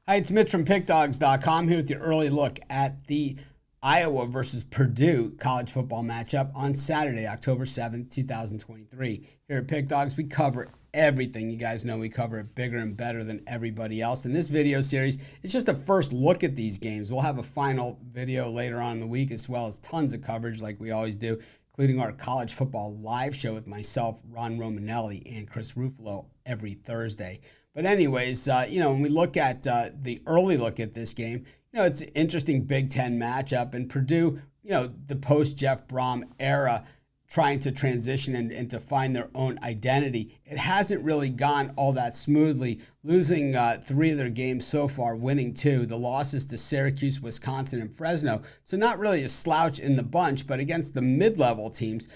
Hi, it's Mitch from Pickdawgz.com here with your early look at the Iowa versus Purdue college football matchup on Saturday, October 7th, 2023. Here at Pickdawgz, we cover everything. You guys know we cover it bigger and better than everybody else. In this video series, it's just a first look at these games. We'll have a final video later on in the week, as well as tons of coverage like we always do, including our college football live show with myself, Ron Romanelli, and Chris Ruffalo every Thursday. But anyways, when we look at the early look at this game, it's an interesting Big Ten matchup. And Purdue, the post-Jeff Brom era, trying to transition and to find their own identity. It hasn't really gone all that smoothly, losing 3 of their games so far, winning 2. The losses to Syracuse, Wisconsin, and Fresno. So not really a slouch in the bunch, but against the mid-level teams,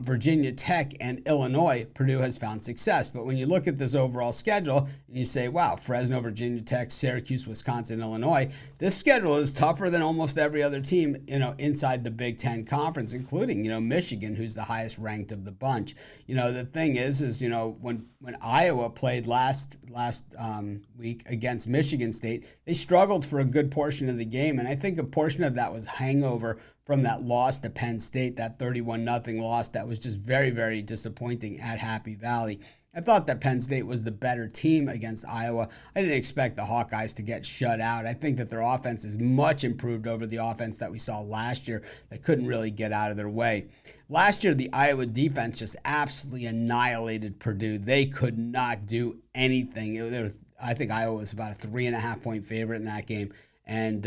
Virginia Tech and Illinois, Purdue has found success. But when you look at this overall schedule and you say, wow, Fresno, Virginia Tech, Syracuse, Wisconsin, Illinois, this schedule is tougher than almost every other team, inside the Big Ten Conference, including, Michigan, who's the highest ranked of the bunch. The thing is when Iowa played last week against Michigan State, they struggled for a good portion of the game. And I think a portion of that was hangover from that loss to Penn State, that 31-0 loss that was just very, very disappointing at Happy Valley. I thought that Penn State was the better team against Iowa. I didn't expect the Hawkeyes to get shut out. I think that their offense is much improved over the offense that we saw last year that couldn't really get out of their way. Last year, the Iowa defense just absolutely annihilated Purdue. They could not do anything. I think Iowa was about a 3.5-point favorite in that game. And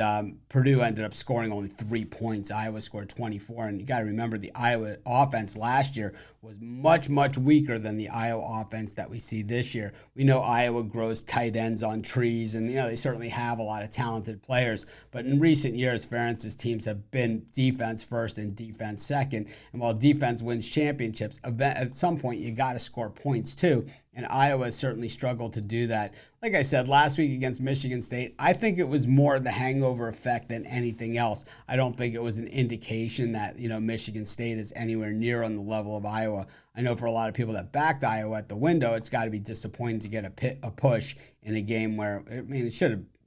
Purdue ended up scoring only 3 points. Iowa scored 24. And you got to remember, the Iowa offense last year was much, much weaker than the Iowa offense that we see this year. We know Iowa grows tight ends on trees, and they certainly have a lot of talented players. But in recent years, Ferentz's teams have been defense first and defense second. And while defense wins championships, at some point you got to score points too. And Iowa certainly struggled to do that. Like I said, last week against Michigan State, I think it was more the hangover effect than anything else. I don't think it was an indication that, Michigan State is anywhere near on the level of Iowa. I know for a lot of people that backed Iowa at the window, it's got to be disappointing to get a push in a game where,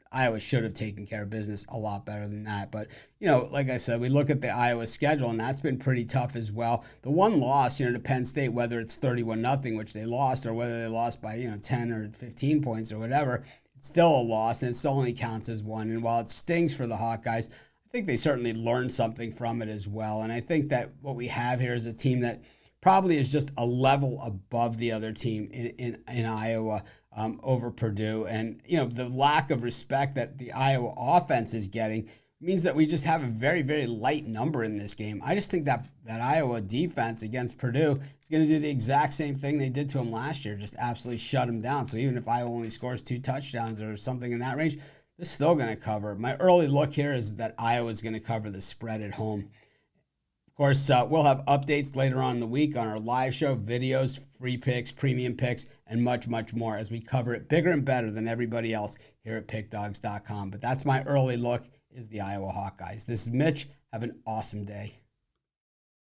Iowa should have taken care of business a lot better than that. But, like I said, we look at the Iowa schedule, and that's been pretty tough as well. The one loss, to Penn State, whether it's 31-0, which they lost, or whether they lost by, 10 or 15 points or whatever, it's still a loss, and it still only counts as one. And while it stings for the Hawkeyes, I think they certainly learned something from it as well. And I think that what we have here is a team that probably is just a level above the other team in Iowa over Purdue. And, the lack of respect that the Iowa offense is getting means that we just have a very, very light number in this game. I just think that Iowa defense against Purdue is going to do the exact same thing they did to them last year, just absolutely shut them down. So even if Iowa only scores 2 touchdowns or something in that range, they're still going to cover. My early look here is that Iowa is going to cover the spread at home. Of course, we'll have updates later on in the week on our live show, videos, free picks, premium picks, and much, much more as we cover it bigger and better than everybody else here at Pickdawgz.com. But that's my early look, is the Iowa Hawkeyes. This is Mitch. Have an awesome day.